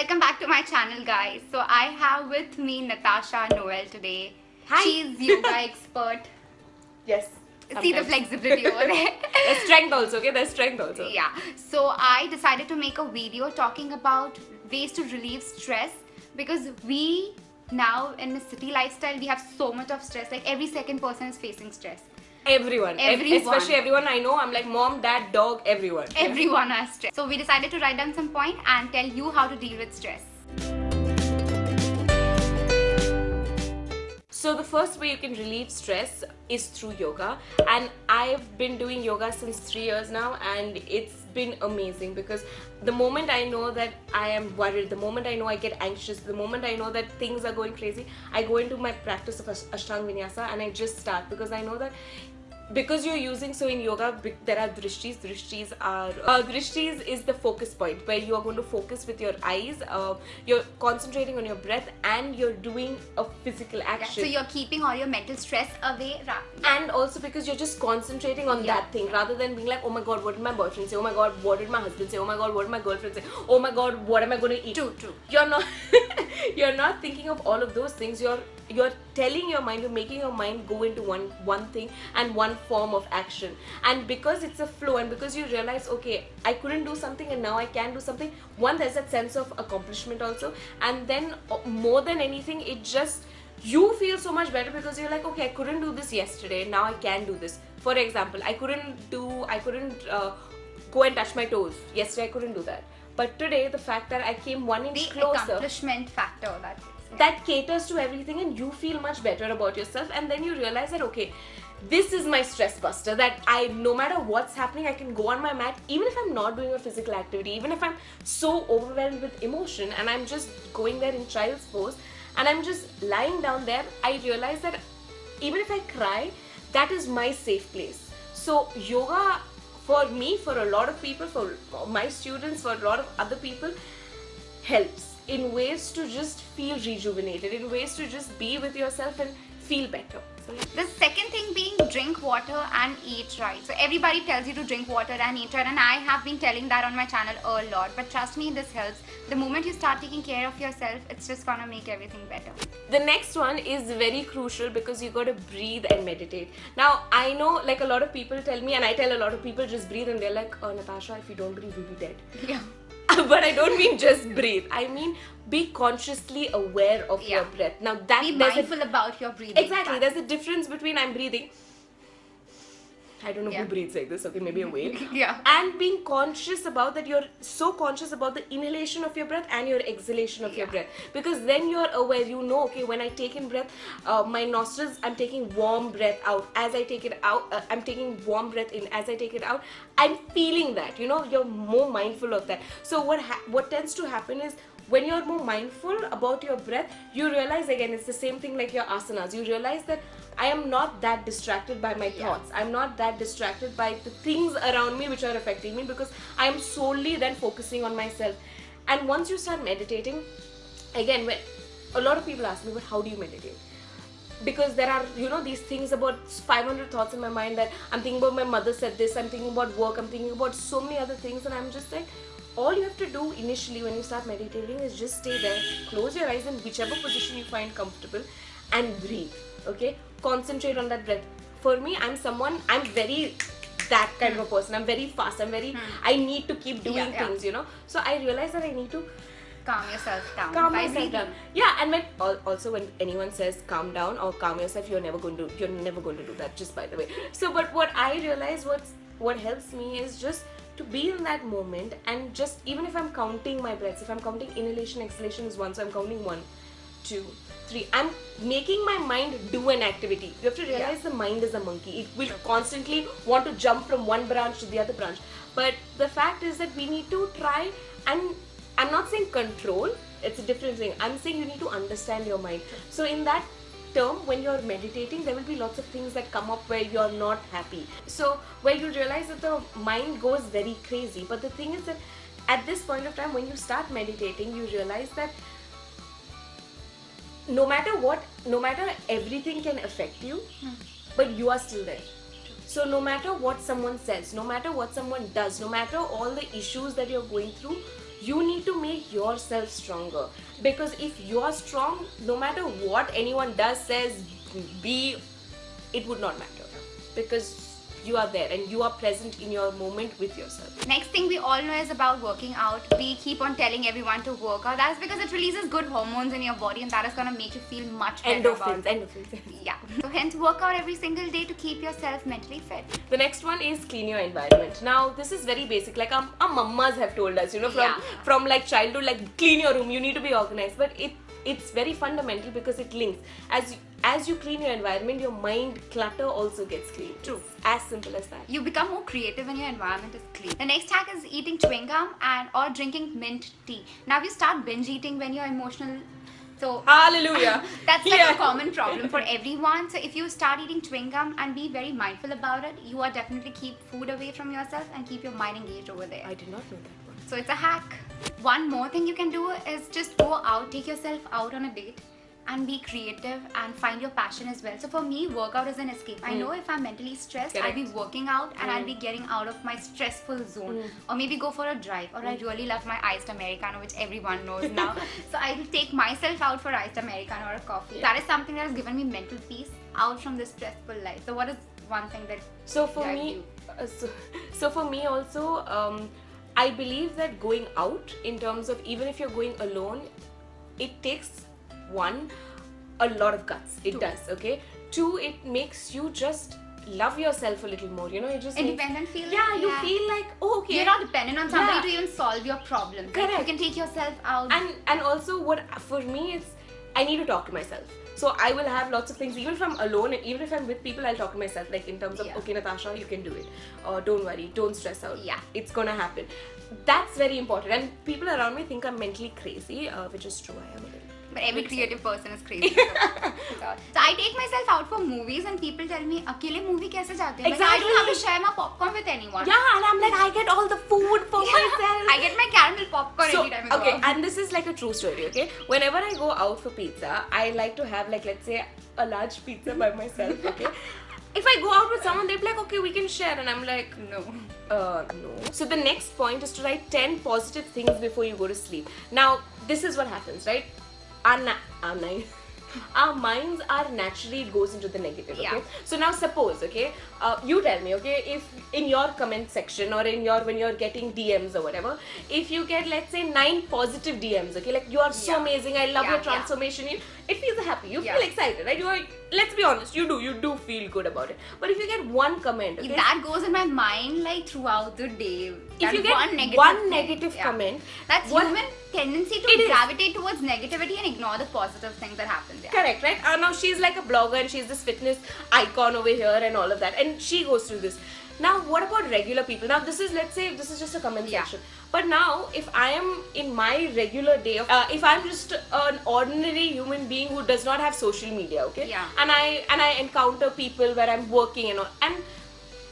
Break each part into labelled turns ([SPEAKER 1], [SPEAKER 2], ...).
[SPEAKER 1] Welcome back to my channel, guys. So I have with me Natasha, Noel today.
[SPEAKER 2] Hi.
[SPEAKER 1] She's yoga expert.
[SPEAKER 2] Yes.
[SPEAKER 1] See the flexibility over there.
[SPEAKER 2] There's strength also, okay? There's strength also.
[SPEAKER 1] Yeah. So I decided to make a video talking about ways to relieve stress, because we now in a city lifestyle, we have so much of stress. Like every second person is facing stress.
[SPEAKER 2] Everyone. Especially everyone I know. I'm like mom, dad, dog, everyone.
[SPEAKER 1] Everyone has stress. So we decided to write down some point and tell you how to deal with stress.
[SPEAKER 2] So the first way you can relieve stress is through yoga, and I've been doing yoga since 3 years now, and it's been amazing because the moment I know that I am worried, the moment I know I get anxious, the moment I know that things are going crazy, I go into my practice of Ashtanga Vinyasa and I just start, because I know that because you're using, so in yoga there are drishtis. Drishtis is the focus point where you are going to focus with your eyes, you're concentrating on your breath and you're doing a physical action.
[SPEAKER 1] So you're keeping all your mental stress away.
[SPEAKER 2] And also because you're just concentrating on that thing rather than being like, oh my god, what did my boyfriend say? Oh my god, what did my husband say? Oh my god, what did my girlfriend say? Oh my god, what am I going to eat?
[SPEAKER 1] True.
[SPEAKER 2] You're not you're not thinking of all of those things. You're telling your mind, you're making your mind go into one thing and one form of action. And because it's a flow, and because you realize, okay, I couldn't do something and now I can do something, one, there's that sense of accomplishment also, and then more than anything, it just, you feel so much better because you're like, okay, I couldn't do this yesterday, now I can do this. For example, I couldn't go and touch my toes yesterday. I couldn't do that, but today the fact that I came 1 inch closer,
[SPEAKER 1] the accomplishment factor,
[SPEAKER 2] that caters to everything, and you feel much better about yourself. And then you realize that, okay, this is my stress buster, that no matter what's happening, I can go on my mat, even if I'm not doing a physical activity, even if I'm so overwhelmed with emotion and I'm just going there in child's pose and I'm just lying down there, I realize that even if I cry, that is my safe place. So yoga, for me, for a lot of people, for my students, for a lot of other people, helps in ways to just feel rejuvenated, in ways to just be with yourself and feel better. So, yeah.
[SPEAKER 1] The second thing being drink water and eat right. So everybody tells you to drink water and eat right, and I have been telling that on my channel a lot, but trust me, this helps. The moment you start taking care of yourself, it's just gonna make everything better.
[SPEAKER 2] The next one is very crucial because you gotta breathe and meditate. Now I know, like, a lot of people tell me, and I tell a lot of people, just breathe, and they're like, oh Natasha, if you don't breathe, you'll be dead.
[SPEAKER 1] Yeah.
[SPEAKER 2] But I don't mean just breathe. I mean be consciously aware of your breath. Now that
[SPEAKER 1] be mindful about your breathing.
[SPEAKER 2] Exactly. There's a difference between I'm breathing, I don't know who breathes like this, okay, maybe a whale. And being conscious about that, you're so conscious about the inhalation of your breath and your exhalation of your breath. Because then you're aware, you know, okay, when I take in breath, my nostrils, I'm taking warm breath out. As I take it out, I'm taking warm breath in. As I take it out, I'm feeling that, you know, you're more mindful of that. So what tends to happen is, when you're more mindful about your breath, you realize, again, it's the same thing like your asanas. You realize that I am not that distracted by my thoughts. I'm not that distracted by the things around me which are affecting me, because I am solely then focusing on myself. And once you start meditating, again, when a lot of people ask me, but how do you meditate? Because there are, you know, these things about 500 thoughts in my mind, that I'm thinking about my mother said this, I'm thinking about work, I'm thinking about so many other things, and I'm just like, all you have to do initially when you start meditating is just stay there, close your eyes in whichever position you find comfortable, and breathe, okay? Concentrate on that breath. For me, I'm very that kind of a person. I'm very fast, I need to keep doing things, you know? So I realize that I need to
[SPEAKER 1] calm yourself down.
[SPEAKER 2] Calm myself down. Yeah, and when anyone says calm down or calm yourself, you're never going to do that, just by the way. So, but what I realize, what helps me is just to be in that moment, and just, even if I'm counting my breaths, if I'm counting inhalation, exhalation is 1, so I'm counting 1, 2, 3. I'm making my mind do an activity. You have to realize the mind is a monkey. It will constantly want to jump from one branch to the other branch. But the fact is that we need to try, and I'm not saying control, it's a different thing. I'm saying you need to understand your mind. So in that term, when you're meditating, there will be lots of things that come up where you're not happy. So where you realize that the mind goes very crazy. But the thing is that at this point of time, when you start meditating, you realize that no matter what, no matter everything can affect you, but you are still there. So no matter what someone says, no matter what someone does, no matter all the issues that you're going through, you need to make yourself stronger, because if you are strong, no matter what anyone does, says, be, it would not matter, because you are there and you are present in your moment with yourself.
[SPEAKER 1] Next thing we all know is about working out. We keep on telling everyone to work out. That's because it releases good hormones in your body, and that is going to make you feel much better.
[SPEAKER 2] Endorphins.
[SPEAKER 1] Yeah. So hence work out every single day to keep yourself mentally fit.
[SPEAKER 2] The next one is clean your environment. Now this is very basic, like our mammas have told us, you know, from like childhood, like clean your room, you need to be organized, but it's very fundamental because it links. As you clean your environment, your mind clutter also gets clean.
[SPEAKER 1] True.
[SPEAKER 2] It's as simple as that.
[SPEAKER 1] You become more creative when your environment is clean. The next hack is eating chewing gum or drinking mint tea. Now you start binge eating when you're emotional. So
[SPEAKER 2] hallelujah.
[SPEAKER 1] That's like a common problem for everyone. So if you start eating chewing gum and be very mindful about it, you are definitely keep food away from yourself and keep your mind engaged over there.
[SPEAKER 2] I did not know that one.
[SPEAKER 1] So it's a hack. One more thing you can do is just go out, take yourself out on a date, and be creative and find your passion as well. So for me, workout is an escape. I know if I'm mentally stressed, I'll be working out and I'll be getting out of my stressful zone. Or maybe go for a drive. Or I really love my iced Americano, which everyone knows now. So I'll take myself out for iced Americano or a coffee. That is something that has given me mental peace out from this stressful life. So what is one thing that
[SPEAKER 2] so for me also, I believe that going out, in terms of even if you're going alone, it takes a lot of guts. It does, okay? Two, it makes you just love yourself a little more, you know, it just
[SPEAKER 1] independent feeling.
[SPEAKER 2] You feel like, oh, okay,
[SPEAKER 1] you're not dependent on somebody to even solve your problem.
[SPEAKER 2] Correct.
[SPEAKER 1] Like, you can take yourself out.
[SPEAKER 2] And also what for me it's, I need to talk to myself. So I will have lots of things, even if I'm alone and even if I'm with people, I'll talk to myself, like in terms of, okay Natasha, you can do it, or don't worry, don't stress out, it's gonna happen. That's very important, and people around me think I'm mentally crazy, which is true, I am a little.
[SPEAKER 1] But every creative person is crazy. So I take myself out for movies and people tell me, "Akile movie kaise jate hain?" Exactly. Like, I don't have to share my popcorn with anyone.
[SPEAKER 2] Yeah, and I'm like, I get all the food for myself.
[SPEAKER 1] I get my caramel popcorn every time I go out.
[SPEAKER 2] And this is like a true story, okay? Whenever I go out for pizza, I like to have, like, let's say, a large pizza by myself, okay? If I go out with someone, they'll be like, okay, we can share. And I'm like, no. No. So the next point is to write 10 positive things before you go to sleep. Now, this is what happens, right? Our minds are naturally, it goes into the negative, okay? So now suppose, okay, you tell me, okay, if in your comment section or in your, when you're getting DMs or whatever, if you get, let's say, 9 positive DMs, okay, like, you are so amazing, I love your transformation, it feels happy, you feel excited, right? You are, let's be honest, you do feel good about it. But if you get one comment, okay,
[SPEAKER 1] that goes in my mind like throughout the day.
[SPEAKER 2] If you get one negative comment,
[SPEAKER 1] that's human tendency to gravitate towards negativity and ignore the positive things that happen there.
[SPEAKER 2] Correct, right? Now she's like a blogger and she's this fitness icon over here and all of that, and she goes through this. Now what about regular people? Now this is, let's say, this is just a comment section. But now if I am in my regular day of, if I'm just an ordinary human being who does not have social media, okay? And I encounter people where I'm working and all, and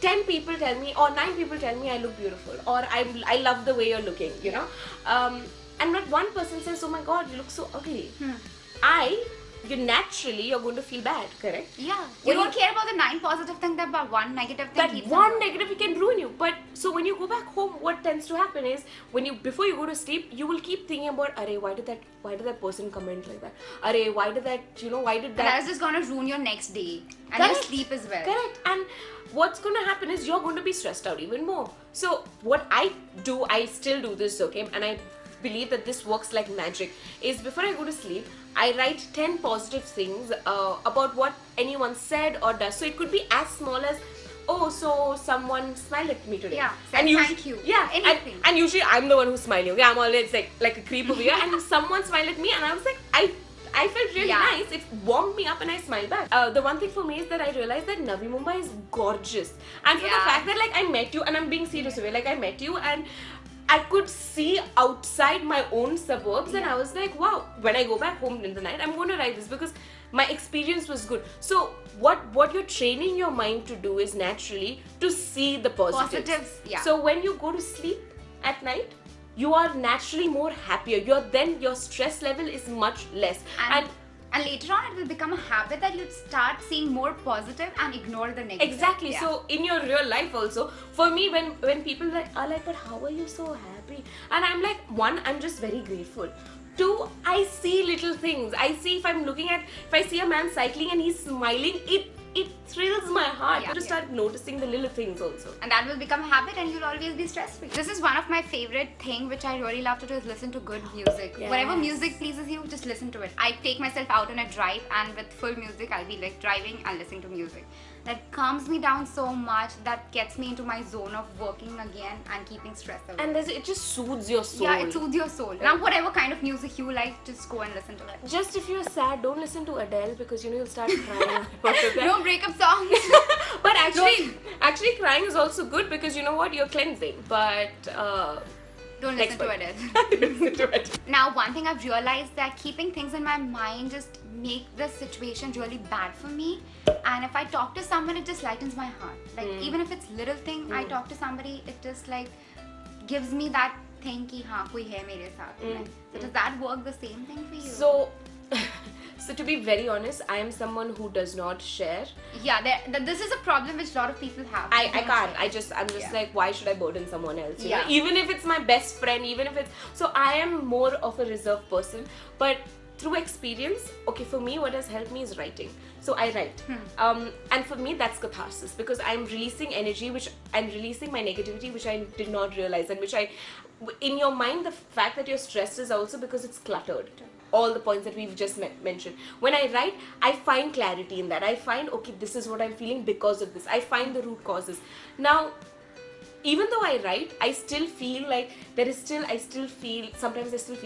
[SPEAKER 2] 10 people tell me, or 9 people tell me I look beautiful, or I love the way you're looking, you know? And not one person says, oh my god, you look so ugly. You're going to feel bad, correct?
[SPEAKER 1] Yeah. You don't care about the 9 positive things, but one negative thing.
[SPEAKER 2] That one negative can ruin you. But so when you go back home, what tends to happen is, before you go to sleep, you will keep thinking about, arey, why did that person comment like that? Arey, why did that?
[SPEAKER 1] And that is just going to ruin your next day and your sleep as well.
[SPEAKER 2] Correct. And what's going to happen is you're going to be stressed out even more. So what I do, I still do this, okay, and I believe that this works like magic, is before I go to sleep, I write 10 positive things about what anyone said or does. So it could be as small as, oh, so someone smiled at me today.
[SPEAKER 1] And thank you.
[SPEAKER 2] Anything. And usually I'm the one who's smiling. Okay? I'm always like a creep over here, and someone smiled at me and I was like, I felt really nice. It warmed me up and I smiled back. The one thing for me is that I realized that Navi Mumbai is gorgeous. And for the fact that, like, I met you, and I'm being serious away, like, I met you and I could see outside my own suburbs, and I was like, wow, when I go back home in the night, I'm going to write this because my experience was good. So what you're training your mind to do is naturally to see the positives. So when you go to sleep at night, you are naturally more happier. Your stress level is much less.
[SPEAKER 1] And later on, it will become a habit that you start seeing more positive and ignore the negative.
[SPEAKER 2] Exactly. So in your real life also, for me, when people are like, but how are you so happy? happy. And I'm like, one, I'm just very grateful. Two, I see little things. I see if I see a man cycling and he's smiling, it thrills my heart to start noticing the little things also.
[SPEAKER 1] And that will become a habit and you'll always be stress-free. This is one of my favorite thing which I really love to do is listen to good music. Yes. Whatever music pleases you, just listen to it. I take myself out on a drive and with full music, I'll be like driving and listening to music. That calms me down so much, that gets me into my zone of working again and keeping stress away.
[SPEAKER 2] And it just soothes your soul.
[SPEAKER 1] Yeah, it soothes your soul. Now whatever kind of music you like, just go and listen to it.
[SPEAKER 2] Just if you're sad, don't listen to Adele because you'll start crying.
[SPEAKER 1] No breakup songs.
[SPEAKER 2] But actually crying is also good because you know what, you're cleansing. But
[SPEAKER 1] don't listen to it. Now, one thing I've realized that keeping things in my mind just make the situation really bad for me. And if I talk to someone, it just lightens my heart. Like even if it's little thing, I talk to somebody, it just like gives me that thing ki haan koi hai mere saath. So does that work the same thing for you?
[SPEAKER 2] So to be very honest, I am someone who does not share.
[SPEAKER 1] Yeah, this is a problem which a lot of people have.
[SPEAKER 2] I can't. I'm just like, why should I burden someone else? You know? Even if it's my best friend, even if it's... So I am more of a reserved person. But through experience, okay, for me what has helped me is writing. So I write. And for me that's catharsis because I'm releasing energy I'm releasing my negativity which I did not realize and which in your mind, the fact that you're stressed is also because it's cluttered. All the points that we've just mentioned. When I write, I find clarity in that. I find, okay, this is what I'm feeling because of this. I find the root causes. Now, even though I write, I still feel like sometimes I still feel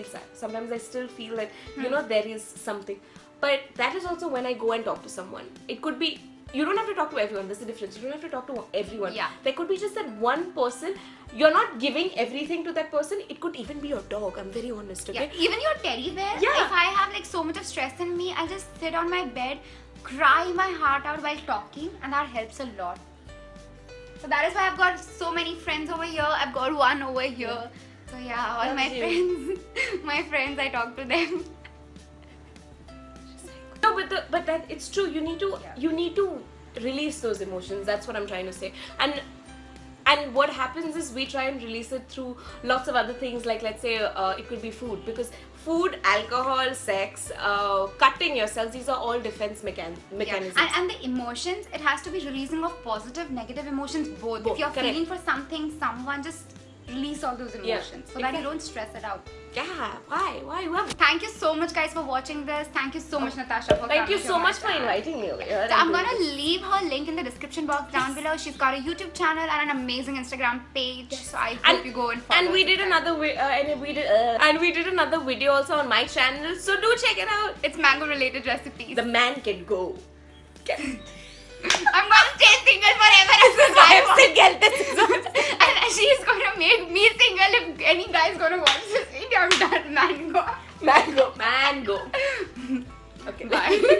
[SPEAKER 2] sad. Sometimes I still feel like, you know, there is something. But that is also when I go and talk to someone. It could be, you don't have to talk to everyone. There's a difference. You don't have to talk to everyone.
[SPEAKER 1] Yeah.
[SPEAKER 2] There could be just that one person. You're not giving everything to that person. It could even be your dog. I'm very honest, okay?
[SPEAKER 1] Yeah. Even your teddy bear. Yeah. If I have like so much of stress in me, I'll just sit on my bed, cry my heart out while talking, and that helps a lot. So that is why I've got so many friends over here. I've got one over here. So yeah, all my friends, I talk to them.
[SPEAKER 2] No, but that it's true. You need to release those emotions. That's what I'm trying to say. And what happens is we try and release it through lots of other things, like let's say it could be food, because food, alcohol, sex, cutting yourselves, these are all defense mechanisms.
[SPEAKER 1] And the emotions, it has to be releasing of positive, negative emotions, both. If you're feeling for something, someone, just release all those emotions so that you don't stress it out.
[SPEAKER 2] Yeah, why?
[SPEAKER 1] Thank you so much guys for watching this. Thank you so much Natasha for
[SPEAKER 2] Thank you so much for inviting me over here.
[SPEAKER 1] So I'm gonna leave her link in the description box down below. She's got a YouTube channel and an amazing Instagram page. So I hope you go and follow.
[SPEAKER 2] And we did another video also on my channel. So do check it out.
[SPEAKER 1] It's mango related recipes.
[SPEAKER 2] The man can go.
[SPEAKER 1] I'm gonna stay single forever.
[SPEAKER 2] I'm single.
[SPEAKER 1] And she's gonna make me single if any guy's gonna watch this video. I'm done. Mango.
[SPEAKER 2] Okay,
[SPEAKER 1] bye.